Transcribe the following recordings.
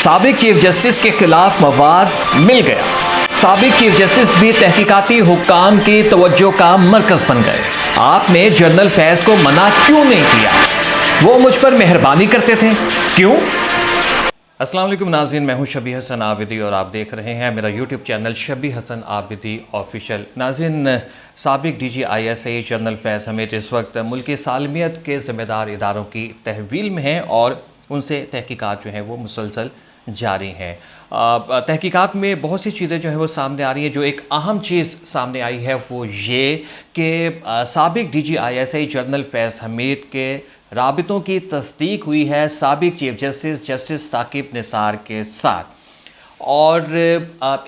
साबिक chief justice के खिलाफ मवाद मिल गया। साबिक चीफ जस्टिस भी तहकीकाती हुक्काम की तवज्जो का मरकज बन गए। आपने जनरल फैज को मना क्यों नहीं किया? वो मुझ पर मेहरबानी करते थे, क्यों? अस्सलाम वालेकुम नाज़रीन, मैं हूं शबी हसन आबिदी और आप देख रहे हैं मेरा YouTube channel शबी Hasan Abidi official. नाज़रीन, साबिक DGISI जनरल फैज़ हमीद इस वक्त मुल्की सालमियत के ज़िम्मेदार इदारों की तहवील में हैं और उनसे तहकीकात जो है वो मुसलसल जारी हैं। तहकीकात में बहुत सी चीज़ें जो है वो सामने आ रही हैं। जो एक अहम चीज़ सामने आई है वो ये कि साबिक DGISI जनरल फैज़ हमीद के राबितों की तस्दीक हुई है साबिक चीफ जस्टिस साकिब निसार के साथ। और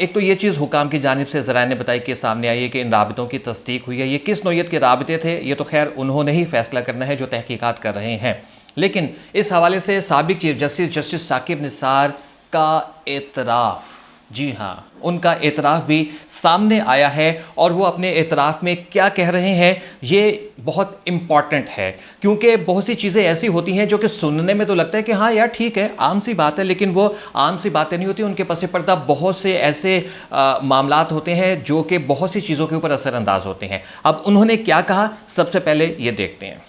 एक तो ये चीज़ हुकाम की जानिब से ज़राए ने बताई कि सामने आई है कि इन राबितों की तस्दीक हुई है। ये किस नौइयत के राबिते थे ये तो खैर उन्होंने ही फैसला करना है जो तहकीकात कर रहे हैं। लेकिन इस हवाले से साबिक चीफ जस्टिस साकिब निसार का एतराफ़, जी हाँ, उनका एतराफ़ भी सामने आया है और वो अपने एतराफ़ में क्या कह रहे हैं ये बहुत इम्पॉर्टेंट है। क्योंकि बहुत सी चीज़ें ऐसी होती हैं जो कि सुनने में तो लगता है कि हाँ यार ठीक है, आम सी बात है, लेकिन वो आम सी बातें नहीं होती। उनके पस पर्दा बहुत से ऐसे मामलात होते हैं जो कि बहुत सी चीज़ों के ऊपर असरअंदाज होते हैं। अब उन्होंने क्या कहा, सबसे पहले ये देखते हैं।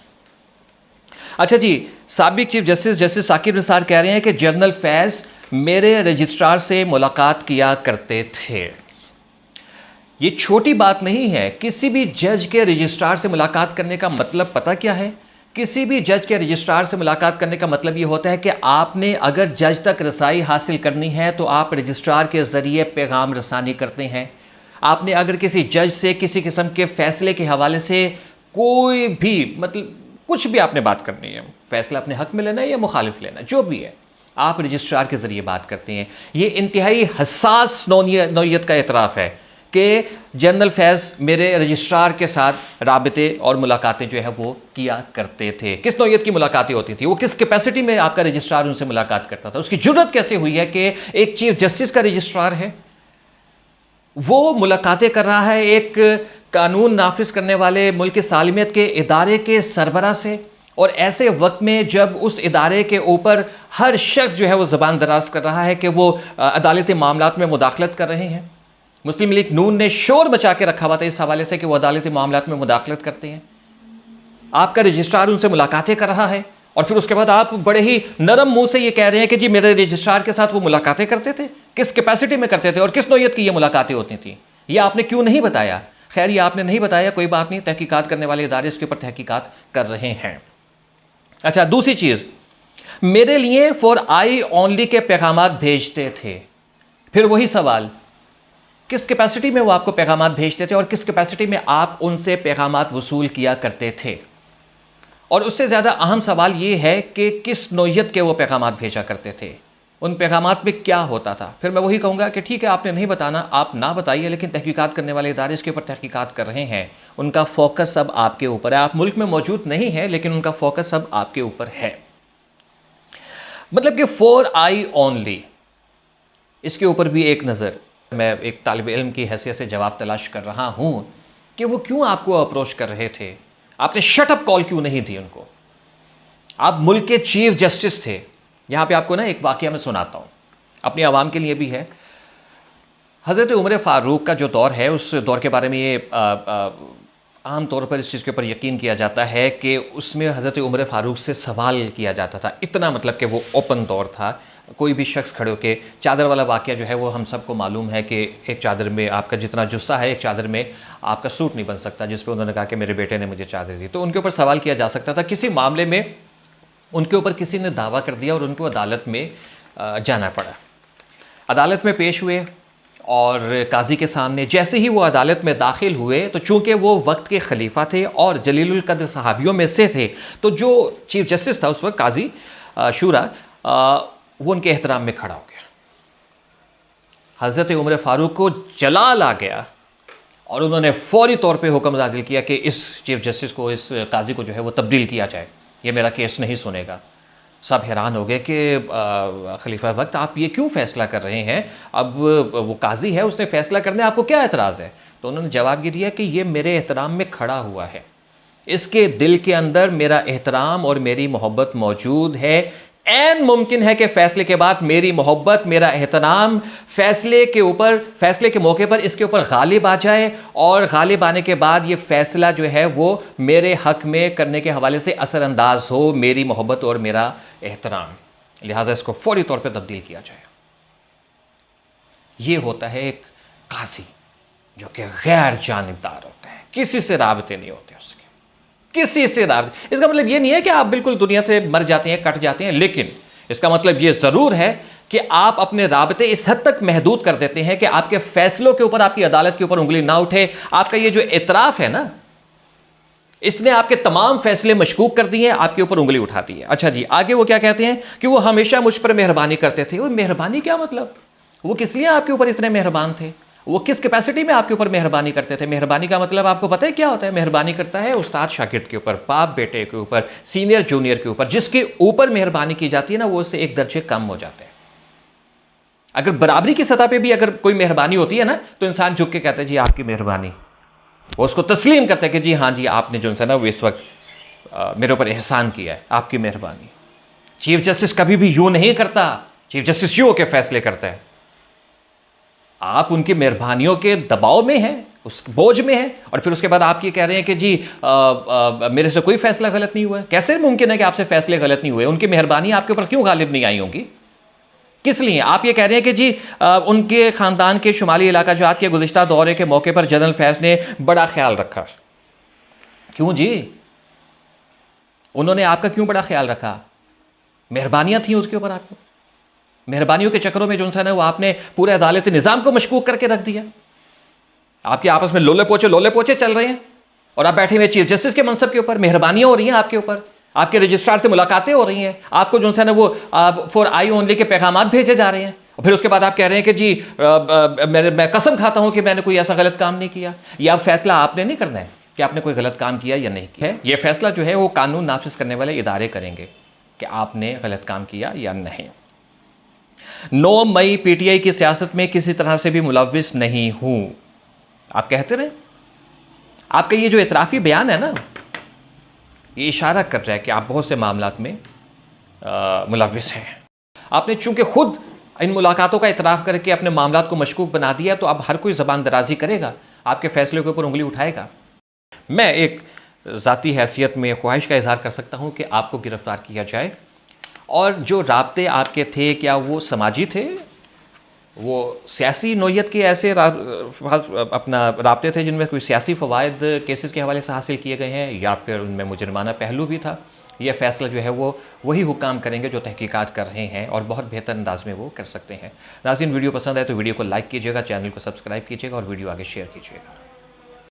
अच्छा जी, साबिक चीफ जस्टिस साकिब निसार कह रहे हैं कि जनरल फैज़ मेरे रजिस्ट्रार से मुलाकात किया करते थे। ये छोटी बात नहीं है। किसी भी जज के रजिस्ट्रार से मुलाकात करने का मतलब पता क्या है? किसी भी जज के रजिस्ट्रार से मुलाकात करने का मतलब ये होता है कि आपने अगर जज तक रसाई हासिल करनी है तो आप रजिस्ट्रार के ज़रिए पैगाम रसानी करते हैं। आपने अगर किसी जज से किसी किस्म के फ़ैसले के हवाले से कोई भी मतलब कुछ भी आपने बात करनी है, फ़ैसला अपने हक़ में लेना है या मुखालिफ लेना, जो भी है, आप रजिस्ट्रार के ज़रिए बात करते हैं। ये इंतहाई हसास नौइयत का एतराफ़ है कि जनरल फैज़ मेरे रजिस्ट्रार के साथ राबिते और मुलाकातें जो है वो किया करते थे। किस नौइयत की मुलाकातें होती थी? वो किस कैपेसिटी में आपका रजिस्ट्रार उनसे मुलाकात करता था? उसकी जुर्रत कैसे हुई है कि एक चीफ जस्टिस का रजिस्ट्रार है, वो मुलाकातें कर रहा है एक कानून नाफिज करने वाले मुल्क की सालमियत के इदारे के सरबरा से, और ऐसे वक्त में जब उस इदारे के ऊपर हर शख्स जो है वो ज़बान दराज कर रहा है कि वो अदालती मामलात में मुदाखलत कर रहे हैं। मुस्लिम लीग नून ने शोर मचा के रखा हुआ था इस हवाले से कि वो अदालती मामलात में मुदाखलत करते हैं। आपका रजिस्ट्रार उनसे मुलाकातें कर रहा है और फिर उसके बाद आप बड़े ही नरम मुंह से ये कह रहे हैं कि जी मेरे रजिस्ट्रार के साथ वो मुलाकातें करते थे। किस कैपेसिटी में करते थे और किस नौइयत की ये मुलाकातें होती थी, ये आपने क्यों नहीं बताया? खैर, ये आपने नहीं बताया, कोई बात नहीं, तहकीकात करने वाले इदारे इसके ऊपर तहकीकात कर रहे हैं। अच्छा, दूसरी चीज़, मेरे लिए फॉर आई ओनली के पैगामात भेजते थे। फिर वही सवाल, किस कैपेसिटी में वो आपको पैगामात भेजते थे और किस कैपेसिटी में आप उनसे पैगामात वसूल किया करते थे? और उससे ज़्यादा अहम सवाल ये है कि किस नौइयत के वो पैगामात भेजा करते थे, उन पैगामात में क्या होता था? फिर मैं वही कहूँगा कि ठीक है, आपने नहीं बताना, आप ना बताइए, लेकिन तहकीकात करने वाले इदारे इसके ऊपर तहकीकात कर रहे हैं। उनका फोकस अब आपके ऊपर है। आप मुल्क में मौजूद नहीं है लेकिन उनका फोकस अब आपके ऊपर है। मतलब कि फॉर आई ओनली, इसके ऊपर भी एक नज़र, मैं एक तालिब इल्म की हैसियत से जवाब तलाश कर रहा हूँ कि वो क्यों आपको अप्रोच कर रहे थे। आपने शटअप कॉल क्यों नहीं दी उनको? आप मुल्क के चीफ जस्टिस थे। यहाँ पे आपको ना एक वाक़या मैं सुनाता हूँ, अपनी आवाम के लिए भी है। हज़रत उमर फ़ारूक का जो दौर है, उस दौर के बारे में ये आम तौर पर इस चीज़ के ऊपर यकीन किया जाता है कि उसमें हज़रत उमर फ़ारूक से सवाल किया जाता था। इतना मतलब कि वो ओपन दौर था, कोई भी शख्स खड़े होकर, चादर वाला वाक़या जो है वो हम सबको मालूम है कि एक चादर में आपका जितना जुस्सा है, एक चादर में आपका सूट नहीं बन सकता, जिस पर उन्होंने कहा कि मेरे बेटे ने मुझे चादर दी। तो उनके ऊपर सवाल किया जा सकता था। किसी मामले में उनके ऊपर किसी ने दावा कर दिया और उनको अदालत में जाना पड़ा। अदालत में पेश हुए और काजी के सामने जैसे ही वो अदालत में दाखिल हुए तो चूँकि वो वक्त के खलीफा थे और जलीलुल कद्र सहाबियों में से थे, तो जो चीफ जस्टिस था उस वक्त, काजी शूरा, वो उनके एहतराम में खड़ा हो गया। हज़रत उमर फ़ारूक को जलाल आ गया और उन्होंने फ़ौरी तौर पे हुक्म नाज़िल किया कि इस चीफ जस्टिस को, इस काजी को जो है वो तब्दील किया जाए, ये मेरा केस नहीं सुनेगा। सब हैरान हो गए कि खलीफा वक्त आप ये क्यों फ़ैसला कर रहे हैं? अब वो काजी है, उसने फ़ैसला करने, आपको क्या एतराज़ है? तो उन्होंने जवाब ये दिया कि ये मेरे एहतराम में खड़ा हुआ है, इसके दिल के अंदर मेरा एहतराम और मेरी मोहब्बत मौजूद है, ऐन मुमकिन है कि फैसले के बाद मेरी मोहब्बत, मेरा एहतराम फैसले के मौके पर इसके ऊपर गालिब आ जाए और गालिब आने के बाद ये फैसला जो है वो मेरे हक में करने के हवाले से असरअंदाज हो मेरी मोहब्बत और मेरा एहतराम, लिहाजा इसको फौरी तौर पर तब्दील किया जाए। ये होता है एक काजी जो कि गैर जानिबदार होता है, किसी से राबते नहीं होते उसके, किसी से राबते। इसका मतलब ये नहीं है कि आप बिल्कुल दुनिया से मर जाते हैं, कट जाते हैं, लेकिन इसका मतलब ये ज़रूर है कि आप अपने राबते इस हद तक महदूद कर देते हैं कि आपके फैसलों के ऊपर, आपकी अदालत के ऊपर उंगली ना उठे। आपका ये जो इतराफ़ है ना, इसने आपके तमाम फैसले मशकूक कर दिए, आपके ऊपर उंगली उठा दी है। अच्छा जी, आगे वो क्या कहते हैं कि वो हमेशा मुझ पर मेहरबानी करते थे। वो मेहरबानी क्या मतलब? वो किस लिए आपके ऊपर इतने मेहरबान थे? वो किस कैपेसिटी में आपके ऊपर मेहरबानी करते थे? मेहरबानी का मतलब आपको पता है क्या होता है? मेहरबानी करता है उस्ताद शागिर्द के ऊपर, बाप बेटे के ऊपर, सीनियर जूनियर के ऊपर। जिसके ऊपर मेहरबानी की जाती है ना, वो उससे एक दर्जे कम हो जाते हैं। अगर बराबरी की सतह पे भी अगर कोई मेहरबानी होती है ना, तो इंसान झुक के कहता है जी आपकी मेहरबानी। वो उसको तस्लीम करता है कि जी हाँ जी, आपने जो है ना वो इस वक्त मेरे ऊपर एहसान किया है, आपकी मेहरबानी। चीफ जस्टिस कभी भी यूं नहीं करता, चीफ जस्टिस यूं के फैसले करता है। आप उनकी मेहरबानियों के दबाव में हैं, उस बोझ में हैं, और फिर उसके बाद आप ये कह रहे हैं कि जी मेरे से कोई फैसला गलत नहीं हुआ है। कैसे मुमकिन है कि आपसे फैसले गलत नहीं हुए? उनकी मेहरबानी आपके ऊपर क्यों गालिब नहीं आई होंगी? किस लिए? आप ये कह रहे हैं कि जी उनके ख़ानदान के शुमाली इलाका जात के गुज़िश्ता दौरे के मौके पर जनरल फैज़ ने बड़ा ख्याल रखा। क्यों जी? उन्होंने आपका क्यों बड़ा ख्याल रखा? मेहरबानियाँ थी उसके ऊपर आपको। मेहरबानियों के चक्करों में जो है ना वो आपने पूरे अदालती निज़ाम को मशकूक करके रख दिया। आपके आपस में लोले पोचे चल रहे हैं और आप बैठे हुए चीफ जस्टिस के मनसब के ऊपर, मेहरबानियाँ हो रही हैं आपके ऊपर, आपके रजिस्ट्रार से मुलाकातें हो रही हैं, आपको जो है ना वो फॉर आई ओनली के पैगाम भेजे जा रहे हैं, और फिर उसके बाद आप कह रहे हैं कि जी मैं कसम खाता हूं कि मैंने कोई ऐसा गलत काम नहीं किया। यह फैसला आपने नहीं करना है कि आपने कोई गलत काम किया या नहीं किया। यह फैसला जो है वो कानून नाफिज करने वाले इदारे करेंगे कि आपने गलत काम किया या नहीं। 9 मई पीटीआई की सियासत में किसी तरह से भी मुलव्विस नहीं हूं, आप कहते रहे। आपका ये जो इतराफ़ी बयान है ना, ये इशारा कर रहा है कि आप बहुत से मामलात में मुलव्विस हैं। आपने चूंकि खुद इन मुलाकातों का इतराफ़ करके अपने मामलात को मशकूक बना दिया, तो अब हर कोई ज़बान दराजी करेगा, आपके फैसले के ऊपर उंगली उठाएगा। मैं एक ज़ाती हैसियत में ख्वाहिश का इजहार कर सकता हूँ कि आपको गिरफ़्तार किया जाए, और जो राब्ते आपके थे, क्या वो समाजी थे, वो सियासी नोयत के ऐसे अपना राब्ते थे जिनमें कोई सियासी फ़वाइद केसेस के हवाले से हासिल किए गए हैं, या फिर उनमें मुजरमाना पहलू भी था? यह फ़ैसला जो है वो वही हुक्काम करेंगे जो तहकीकात कर रहे हैं, और बहुत बेहतर अंदाज में वो कर सकते हैं। नाज़रीन, वीडियो पसंद आए तो वीडियो को लाइक कीजिएगा, चैनल को सब्सक्राइब कीजिएगा और वीडियो आगे शेयर कीजिएगा।